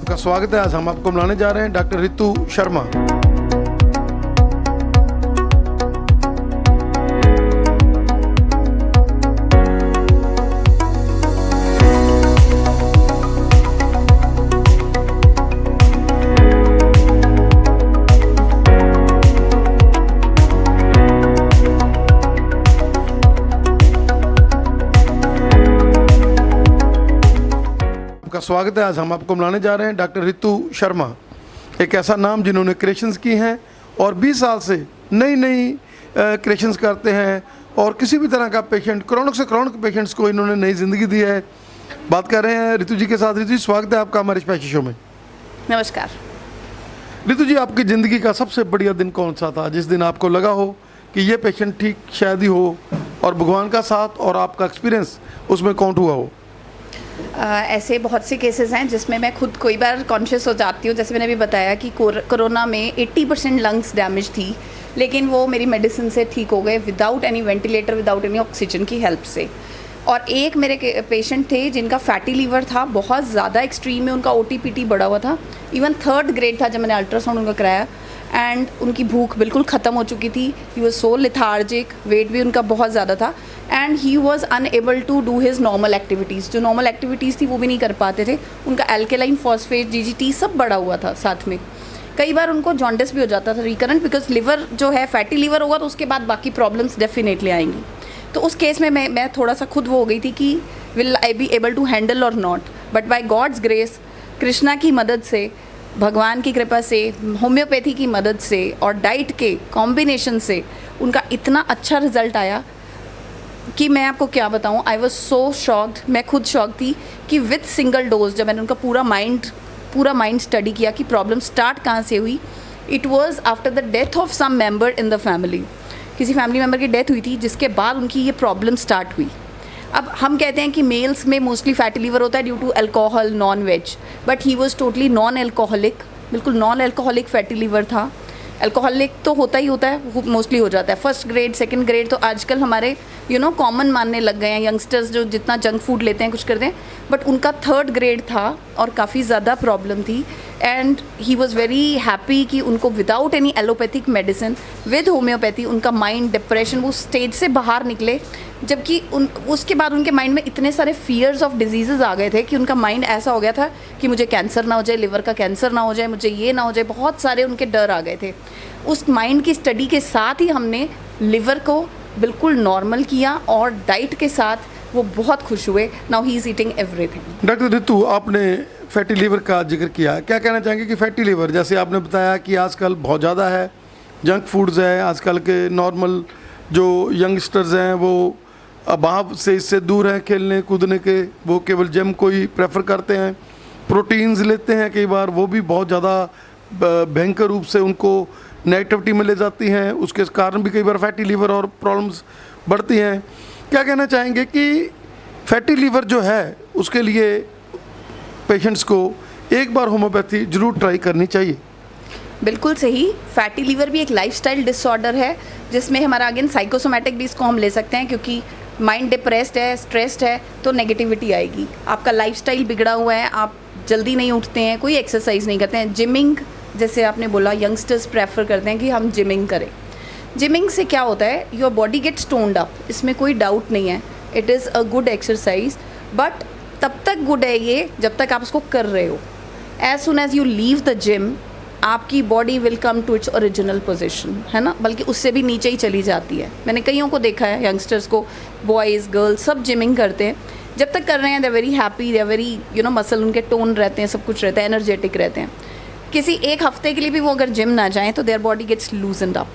आपका स्वागत है। आज हम आपको मिलाने जा रहे हैं डॉक्टर रितु शर्मा। आपका स्वागत है। आज हम आपको मिलाने जा रहे हैं डॉक्टर रितु शर्मा, एक ऐसा नाम जिन्होंने क्रिएशंस की हैं और 20 साल से नई क्रिएशंस करते हैं और किसी भी तरह का पेशेंट, क्रोनिक से क्रोनिक पेशेंट्स को इन्होंने नई ज़िंदगी दी है। बात कर रहे हैं रितु जी के साथ। रितु जी, स्वागत है आपका हमारे स्पेशल शो में। नमस्कार। रितु जी, आपकी ज़िंदगी का सबसे बढ़िया दिन कौन सा था जिस दिन आपको लगा हो कि ये पेशेंट ठीक शायद ही हो और भगवान का साथ और आपका एक्सपीरियंस उसमें काउंट हुआ हो? ऐसे बहुत से केसेस हैं जिसमें मैं खुद कई बार कॉन्शियस हो जाती हूँ। जैसे मैंने अभी बताया कि कोरोना में 80% लंग्स डैमेज थी, लेकिन वो मेरी मेडिसिन से ठीक हो गए without any ventilator, without any oxygen की हेल्प से। और एक मेरे पेशेंट थे जिनका फैटी लीवर था, बहुत ज़्यादा एक्सट्रीम में, उनका OTPT बढ़ा हुआ था, इवन 3rd ग्रेड था जब मैंने अल्ट्रासाउंड उनका कराया। एंड उनकी भूख बिल्कुल ख़त्म हो चुकी थी। He was so lethargic, weight भी उनका बहुत ज़्यादा था and he was unable to do his normal activities. जो नॉर्मल एक्टिविटीज़ थी वो भी नहीं कर पाते थे। उनका एल्केलाइन फॉस्फेट, GGT सब बढ़ा हुआ था साथ में। कई बार उनको जॉन्डिस भी हो जाता था रिकरेंट, बिकॉज लिवर जो है फैटी लिवर होगा तो उसके बाद बाकी प्रॉब्लम्स डेफिनेटली आएंगी। तो उस केस में मैं थोड़ा सा खुद वो हो गई थी कि will I be able to handle और not. But by God's grace, Krishna की मदद से, भगवान की कृपा से, होम्योपैथी की मदद से और डाइट के कॉम्बिनेशन से उनका इतना अच्छा रिजल्ट आया कि मैं आपको क्या बताऊं। आई वॉज सो शॉक्ड, मैं खुद शॉक थी कि विथ सिंगल डोज जब मैंने उनका पूरा माइंड स्टडी किया कि प्रॉब्लम स्टार्ट कहाँ से हुई। It was after the death of some member in the family. किसी फैमिली मेम्बर की डेथ हुई थी जिसके बाद उनकी ये प्रॉब्लम स्टार्ट हुई। अब हम कहते हैं कि मेल्स में मोस्टली फैटी लीवर होता है due to alcohol, non veg, but he was totally non alcoholic, बिल्कुल नॉन अल्कोहलिक फैटी लीवर था। अल्कोहलिक तो होता ही होता है, वो मोस्टली हो जाता है। 1st ग्रेड, 2nd ग्रेड तो आजकल हमारे कॉमन मानने लग गए हैं यंगस्टर्स, जो जितना जंक फूड लेते हैं, कुछ करते हैं। बट उनका 3rd ग्रेड था और काफ़ी ज़्यादा प्रॉब्लम थी। And he was very happy कि उनको without any allopathic medicine, with homeopathy, उनका माइंड, डिप्रेशन, वो स्टेज से बाहर निकले। जबकि उसके बाद उनके माइंड में इतने सारे फियर्स ऑफ डिजीज़ आ गए थे कि उनका माइंड ऐसा हो गया था कि मुझे कैंसर ना हो जाए, लिवर का कैंसर ना हो जाए, मुझे ये ना हो जाए, बहुत सारे उनके डर आ गए थे। उस माइंड की स्टडी के साथ ही हमने लिवर को बिल्कुल नॉर्मल किया और डाइट के साथ वो बहुत खुश हुए। Now he is eating everything. Doctor Ritu, आपने फैटी लीवर का जिक्र किया, क्या कहना चाहेंगे कि फैटी लीवर, जैसे आपने बताया कि आजकल बहुत ज़्यादा है, जंक फूड्स है, आजकल के नॉर्मल जो यंगस्टर्स हैं वो अभाव से इससे दूर हैं, खेलने कूदने के, वो केवल जिम को ही प्रेफर करते हैं, प्रोटीन्स लेते हैं, कई बार वो भी बहुत ज़्यादा भयंकर रूप से उनको नेगेटिविटी में ले जाती हैं, उसके कारण भी कई बार फैटी लीवर और प्रॉब्लम्स बढ़ती हैं। क्या कहना चाहेंगे कि फैटी लीवर जो है उसके लिए पेशेंट्स को एक बार होम्योपैथी जरूर ट्राई करनी चाहिए? बिल्कुल सही। फैटी लीवर भी एक लाइफस्टाइल डिसऑर्डर है जिसमें हमारा अगेन साइकोसोमैटिक भी इसको हम ले सकते हैं, क्योंकि माइंड डिप्रेस्ड है, स्ट्रेस्ड है तो नेगेटिविटी आएगी। आपका लाइफस्टाइल बिगड़ा हुआ है, आप जल्दी नहीं उठते हैं, कोई एक्सरसाइज नहीं करते हैं। जिमिंग, जैसे आपने बोला, यंगस्टर्स प्रेफर करते हैं कि हम जिमिंग करें। जिमिंग से क्या होता है, your body gets toned up, इसमें कोई डाउट नहीं है। It is a good exercise, but तब तक गुड है ये जब तक आप उसको कर रहे हो। As soon as you leave the gym, आपकी body will come to its original position, है ना, बल्कि उससे भी नीचे ही चली जाती है। मैंने कईयों को देखा है, यंगस्टर्स को, बॉयज़ गर्ल्स सब जिमिंग करते हैं, जब तक कर रहे हैं they very happy, they very muscle उनके टोन रहते हैं, सब कुछ रहता है, एनर्जेटिक रहते हैं। किसी एक हफ्ते के लिए भी वो अगर जिम ना जाएँ तो there body gets loosened up.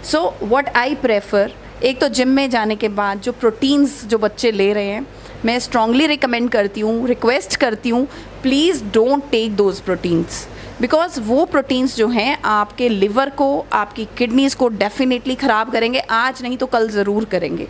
So what I prefer, एक तो जिम में जाने के बाद जो प्रोटीन्स जो बच्चे ले रहे हैं, मैं स्ट्रांगली रिकमेंड करती हूँ, रिक्वेस्ट करती हूँ, please don't take those proteins, because वो प्रोटीन्स जो हैं आपके लिवर को, आपकी किडनीज़ को डेफिनेटली ख़राब करेंगे, आज नहीं तो कल ज़रूर करेंगे।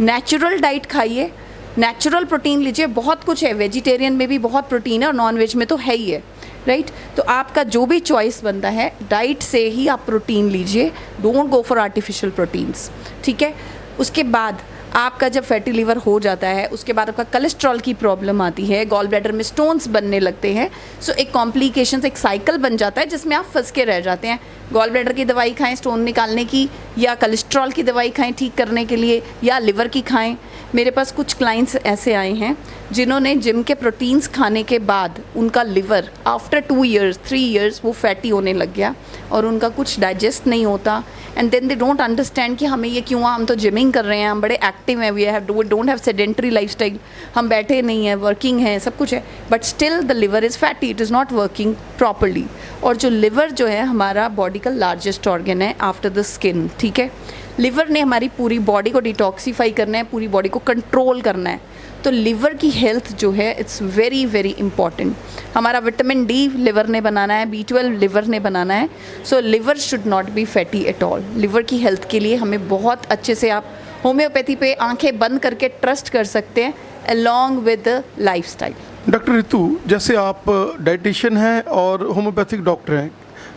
नेचुरल डाइट खाइए, नेचुरल प्रोटीन लीजिए, बहुत कुछ है, वेजिटेरियन में भी बहुत प्रोटीन है और नॉन वेज में तो है ही है, राइट। तो आपका जो भी चॉइस बनता है, डाइट से ही आप प्रोटीन लीजिए, don't go for artificial proteins, ठीक है। उसके बाद आपका जब फैटी लिवर हो जाता है उसके बाद आपका कोलेस्ट्रॉल की प्रॉब्लम आती है, गॉल ब्लैडर में स्टोन्स बनने लगते हैं। सो एक कॉम्प्लिकेशंस, एक साइकिल बन जाता है जिसमें आप फंस के रह जाते हैं। गॉल ब्लैडर की दवाई खाएं स्टोन निकालने की, या कोलेस्ट्रॉल की दवाई खाएं ठीक करने के लिए, या लिवर की खाएं। मेरे पास कुछ क्लाइंट्स ऐसे आए हैं जिन्होंने जिम के प्रोटीन्स खाने के बाद उनका लिवर आफ्टर 2 इयर्स 3 इयर्स वो फैटी होने लग गया और उनका कुछ डाइजेस्ट नहीं होता। And then they don't understand कि हमें ये क्यों हुआ, हम तो जिमिंग कर रहे हैं, हम बड़े एक्टिव हैं, we don't have sedentary lifestyle, हम बैठे नहीं हैं, वर्किंग हैं, सब कुछ है, but still the liver is fatty, it is not working properly. और जो लिवर जो है हमारा बॉडी का लार्जेस्ट ऑर्गन है आफ्टर द स्किन, ठीक है। लिवर ने हमारी पूरी बॉडी को डिटॉक्सीफाई करना है, पूरी बॉडी को कंट्रोल करना है। तो लिवर की हेल्थ जो है इट्स वेरी वेरी इंपॉर्टेंट। हमारा विटामिन डी लिवर ने बनाना है, B12 लिवर ने बनाना है। So liver should not be fatty at all. Liver की हेल्थ के लिए हमें बहुत अच्छे से आप होम्योपैथी पे आंखें बंद करके ट्रस्ट कर सकते हैं along with lifestyle. Doctor Ritu, जैसे आप डाइटिशियन हैं और होम्योपैथिक डॉक्टर हैं,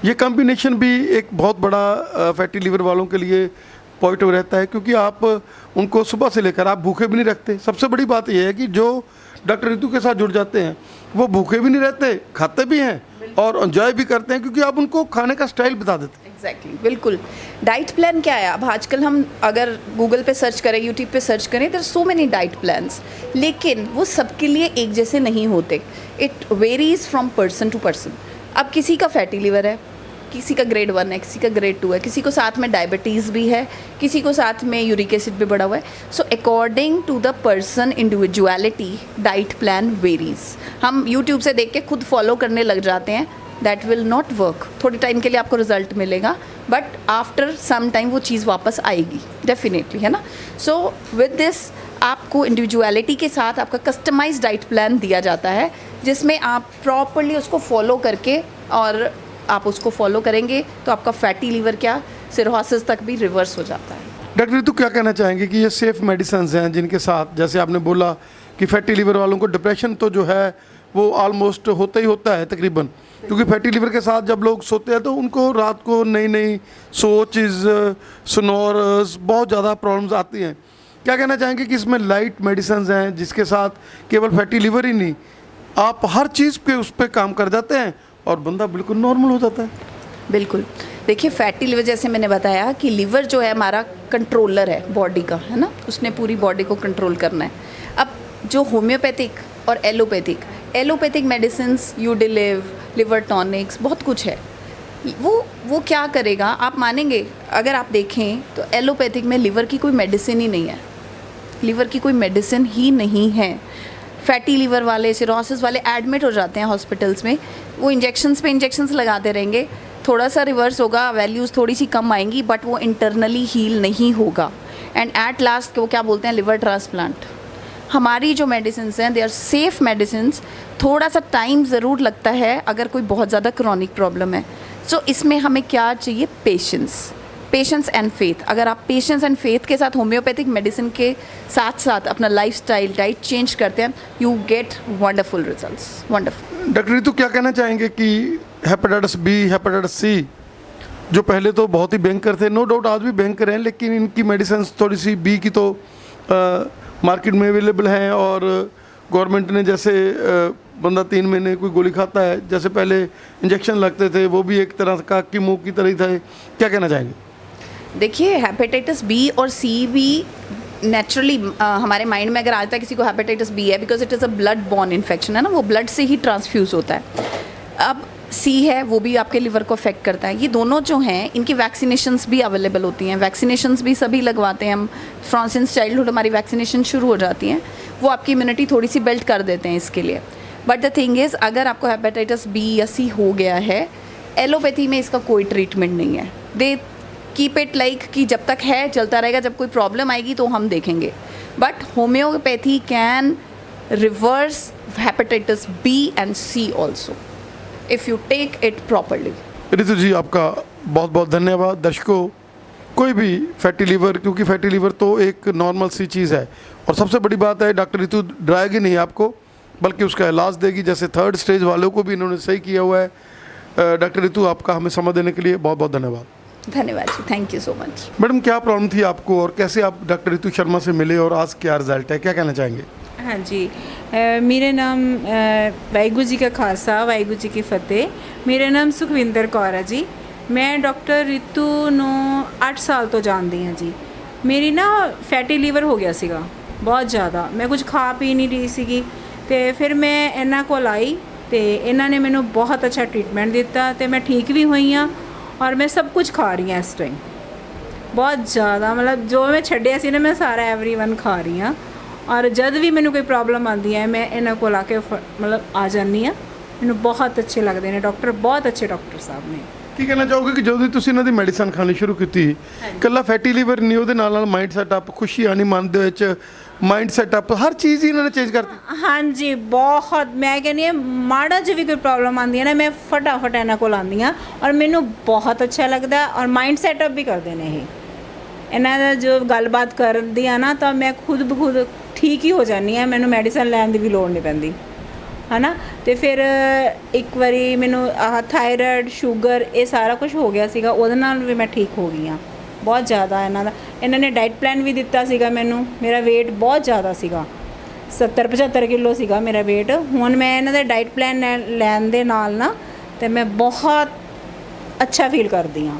ये कॉम्बिनेशन भी एक बहुत बड़ा फैटी लिवर वालों के लिए पॉजिटिव रहता है, क्योंकि आप उनको सुबह से लेकर आप भूखे भी नहीं रखते। सबसे बड़ी बात यह है कि जो डॉक्टर रितु के साथ जुड़ जाते हैं वो भूखे भी नहीं रहते, खाते भी हैं और एंजॉय भी करते हैं, क्योंकि आप उनको खाने का स्टाइल बता देते हैं। एग्जैक्टली, बिल्कुल। डाइट प्लान क्या है, अब आजकल हम अगर गूगल पे सर्च करें, यूट्यूब पे सर्च करें, there so many diet plans, लेकिन वो सबके लिए एक जैसे नहीं होते। It varies from person to person. अब किसी का फैटी लिवर है, किसी का ग्रेड 1 है, किसी का ग्रेड 2 है, किसी को साथ में डायबिटीज़ भी है, किसी को साथ में यूरिक एसिड भी बढ़ा हुआ है। So according to the person individuality diet plan varies. हम यूट्यूब से देख के खुद फॉलो करने लग जाते हैं, दैट विल नॉट वर्क। थोड़ी टाइम के लिए आपको रिजल्ट मिलेगा, बट आफ्टर सम टाइम वो चीज़ वापस आएगी डेफिनेटली, है ना। सो विद दिस आपको इंडिविजुअलिटी के साथ आपका कस्टमाइज्ड डाइट प्लान दिया जाता है, जिसमें आप प्रॉपरली उसको फॉलो करके और आप उसको फॉलो करेंगे तो आपका फैटी लिवर क्या सिरोसिस तक भी रिवर्स हो जाता है। डॉक्टर रितु, क्या कहना चाहेंगे कि ये सेफ मेडिसिन हैं जिनके साथ, जैसे आपने बोला कि फैटी लिवर वालों को डिप्रेशन तो जो है वो ऑलमोस्ट होता ही होता है तकरीबन, क्योंकि फैटी लिवर के साथ जब लोग सोते हैं तो उनको रात को नई नई सोचेस, स्नोर्स, बहुत ज़्यादा प्रॉब्लम्स आती हैं। क्या कहना चाहेंगे कि इसमें लाइट मेडिसिन हैं जिसके साथ केवल फैटी लिवर ही नहीं, आप हर चीज़ पे उस पर काम कर जाते हैं और बंदा बिल्कुल नॉर्मल हो जाता है? बिल्कुल। देखिए, फैटी लिवर जैसे मैंने बताया कि लिवर जो है हमारा कंट्रोलर है बॉडी का, है ना, उसने पूरी बॉडी को कंट्रोल करना है। अब जो होम्योपैथिक और एलोपैथिक मेडिसिन्स, यूडिलिव, लिवर टॉनिक्स, बहुत कुछ है, वो क्या करेगा आप मानेंगे, अगर आप देखें तो एलोपैथिक में लिवर की कोई मेडिसिन ही नहीं है, लिवर की कोई मेडिसिन ही नहीं है। फैटी लिवर वाले, सिरोसिस वाले एडमिट हो जाते हैं हॉस्पिटल्स में, वो इंजेक्शंस पे इंजेक्शंस लगाते रहेंगे, थोड़ा सा रिवर्स होगा, वैल्यूज़ थोड़ी सी कम आएंगी, बट वो इंटरनली हील नहीं होगा, एंड एट लास्ट वो क्या बोलते हैं, लिवर ट्रांसप्लांट। हमारी जो मेडिसिन्स हैं दे आर सेफ मेडिसिन्स। थोड़ा सा टाइम ज़रूर लगता है अगर कोई बहुत ज़्यादा क्रॉनिक प्रॉब्लम है। सो इसमें हमें क्या चाहिए, पेशेंस एंड फेथ। अगर आप पेशेंस एंड फेथ के साथ होम्योपैथिक मेडिसिन के साथ साथ अपना लाइफस्टाइल, डाइट चेंज करते हैं, you get wonderful results, wonderful. Doctor Ritu, क्या कहना चाहेंगे कि हेपेटाइटिस बी, हेपेटाइटिस सी जो पहले तो बहुत ही भयंकर थे, नो डाउट आज भी भयंकर हैं, लेकिन इनकी मेडिसिन थोड़ी सी, बी की तो मार्केट में अवेलेबल हैं, और गवर्नमेंट ने जैसे बंदा 3 महीने कोई गोली खाता है, जैसे पहले इंजेक्शन लगते थे, वो भी एक तरह का कीमो की तरह ही था। क्या कहना चाहेंगे? देखिए, हेपेटाइटिस बी और सी भी नेचुरली हमारे माइंड में अगर आता है किसी को हेपेटाइटिस बी है, because it is a blood born infection, है ना, वो ब्लड से ही ट्रांसफ्यूज होता है। अब सी है, वो भी आपके लिवर को अफेक्ट करता है। ये दोनों जो हैं इनकी वैक्सीनेशंस भी अवेलेबल होती हैं, वैक्सीनेशंस भी सभी लगवाते हैं हम, फ्रॉम चाइल्डहुड हमारी वैक्सीनेशन शुरू हो जाती हैं, वो आपकी इम्यूनिटी थोड़ी सी बिल्ड कर देते हैं इसके लिए। बट द थिंग इज़, अगर आपको हेपेटाइटिस बी या सी हो गया है, एलोपैथी में इसका कोई ट्रीटमेंट नहीं है। दे कीप इट लाइक कि जब तक है चलता रहेगा, जब कोई प्रॉब्लम आएगी तो हम देखेंगे। But homeopathy can reverse hepatitis B and C also if you take it properly. Ritu ji, आपका बहुत बहुत धन्यवाद। दर्शकों, कोई भी फैटी लिवर, क्योंकि फैटी लिवर तो एक नॉर्मल सी चीज़ है, और सबसे बड़ी बात है डॉक्टर रितु डराएगी नहीं आपको, बल्कि उसका इलाज देगी। जैसे 3rd स्टेज वालों को भी इन्होंने सही किया हुआ है। डॉक्टर रितु, आपका हमें समय देने के लिए बहुत बहुत धन्यवाद। धन्यवाद जी, thank you so much. Madam क्या प्रॉब्लम थी आपको और कैसे आप डॉक्टर रितु शर्मा से मिले और आज क्या रिजल्ट है, क्या कहना चाहेंगे? हाँ जी, मेरा नाम वाहिगुरू जी का खालसा वाहिगुरू जी की फतेह। मेरा नाम सुखविंदर कौर है जी। मैं डॉक्टर रितੂ ਨੂੰ 8 ਸਾਲ ਤੋਂ ਜਾਣਦੀ ਹਾਂ ਜੀ। ਮੇਰੀ ਨਾ ਫੈਟੀ ਲੀਵਰ ਹੋ ਗਿਆ ਸੀਗਾ ਬਹੁਤ ਜ਼ਿਆਦਾ, ਮੈਂ ਕੁਝ ਖਾ ਪੀ ਨਹੀਂ ਰਹੀ ਸੀਗੀ ਤੇ ਫਿਰ ਮੈਂ ਇਹਨਾਂ ਕੋਲ ਆਈ ਤੇ ਇਹਨਾਂ ਨੇ ਮੈਨੂੰ ਬਹੁਤ ਅੱਛਾ ਟ੍ਰੀਟਮੈਂਟ ਦਿੱਤਾ ਤੇ ਮੈਂ ਠੀਕ ਵੀ ਹੋਈ ਹਾਂ ਔਰ ਮੈਂ ਸਭ ਕੁਝ ਖਾ ਰਹੀ ਹਾਂ ਇਸ ਟਾਈਮ। ਬਹੁਤ ਜ਼ਿਆਦਾ ਮਤਲਬ ਜੋ ਮੈਂ ਛੱਡਿਆ ਸੀ ਨਾ ਮੈਂ ਸਾਰਾ ਐਵਰੀਵਨ ਖਾ ਰਹੀ ਹਾਂ ਔਰ ਜਦ ਵੀ ਮੈਨੂੰ ਕੋਈ ਪ੍ਰੋਬਲਮ ਆਉਂਦੀ ਹੈ ਮੈਂ ਇਹਨਾਂ ਕੋਲ ਆ ਕੇ ਮਤਲਬ ਆ ਜਾਂਦੀ ਹਾਂ। ਮੈਨੂੰ ਬਹੁਤ ਅੱਛੇ ਲੱਗਦੇ ਨੇ ਡਾਕਟਰ, ਬਹੁਤ ਅੱਛੇ ਡਾਕਟਰ ਸਾਹਿਬ ਨੇ। ਕੀ ਕਹਿਣਾ ਚਾਹੋਗੇ ਕਿ ਜਦੋਂ ਦੀ ਤੁਸੀਂ ਇਹਨਾਂ ਦੀ ਮੈਡੀਸਨ ਖਾਣੀ ਸ਼ੁਰੂ ਕੀਤੀ, ਇਕੱਲਾ ਫੈਟੀ ਲੀਵਰ ਨਹੀਂ, ਉਹਦੇ ਨਾਲ ਨਾਲ ਮਾਈਂਡ ਸੈਟਅਪ, ਖੁਸ਼ੀ ਆਣੀ ਮਨ ਦੇ ਵਿੱਚ, ਮਾਈਂਡ ਸੈਟਅਪ, ਹਰ ਚੀਜ਼ ਹੀ ਇਹਨਾਂ ਨੇ ਚੇਂਜ ਕਰਤੀ? ਹਾਂਜੀ ਬਹੁਤ, ਮੈਂ ਕਹਿੰਦੀ ਹਾਂ ਮਾੜਾ ਜਿਹੀ ਵੀ ਕੋਈ ਪ੍ਰੋਬਲਮ ਆਉਂਦੀ ਹੈ ਨਾ ਮੈਂ ਫਟਾਫਟ ਇਹਨਾਂ ਕੋਲ ਆਉਂਦੀ ਹਾਂ ਔਰ ਮੈਨੂੰ ਬਹੁਤ ਅੱਛਾ ਲੱਗਦਾ ਔਰ ਮਾਈਂਡ ਸੈਟਅਪ ਵੀ ਕਰਦੇ ਨੇ ਇਹ। ਇਹਨਾਂ ਦਾ ਜੋ ਗੱਲਬਾਤ ਕਰਦੀ ਆ ਨਾ ਤਾਂ ਮੈਂ ਖੁਦ ਬਖੁਦ ਠੀਕ ਹੀ ਹੋ ਜਾਂਦੀ ਹਾਂ, ਮੈਨੂੰ ਮੈਡੀਸਨ ਲੈਣ ਦੀ ਵੀ ਲੋੜ ਨਹੀਂ ਪੈਂਦੀ ਹੈ ਨਾ। ਅਤੇ ਫਿਰ ਇੱਕ ਵਾਰੀ ਮੈਨੂੰ ਆਹ ਥਾਇਰਾਇਡ, ਸ਼ੂਗਰ ਇਹ ਸਾਰਾ ਕੁਝ ਹੋ ਗਿਆ ਸੀਗਾ, ਉਹਦੇ ਨਾਲ ਵੀ ਮੈਂ ਠੀਕ ਹੋ ਗਈ ਹਾਂ ਬਹੁਤ ਜ਼ਿਆਦਾ। ਇਹਨਾਂ ਨੇ ਡਾਈਟ ਪਲਾਨ ਵੀ ਦਿੱਤਾ ਸੀਗਾ ਮੈਨੂੰ। ਮੇਰਾ ਵੇਟ ਬਹੁਤ ਜ਼ਿਆਦਾ ਸੀਗਾ, 70-75 ਕਿਲੋ ਸੀਗਾ ਮੇਰਾ ਵੇਟ। ਹੁਣ ਮੈਂ ਇਹਨਾਂ ਦਾ ਡਾਈਟ ਪਲਾਨ ਲੈਣ ਦੇ ਨਾਲ ਨਾ ਅਤੇ ਮੈਂ ਬਹੁਤ ਅੱਛਾ ਫੀਲ ਕਰਦੀ ਹਾਂ।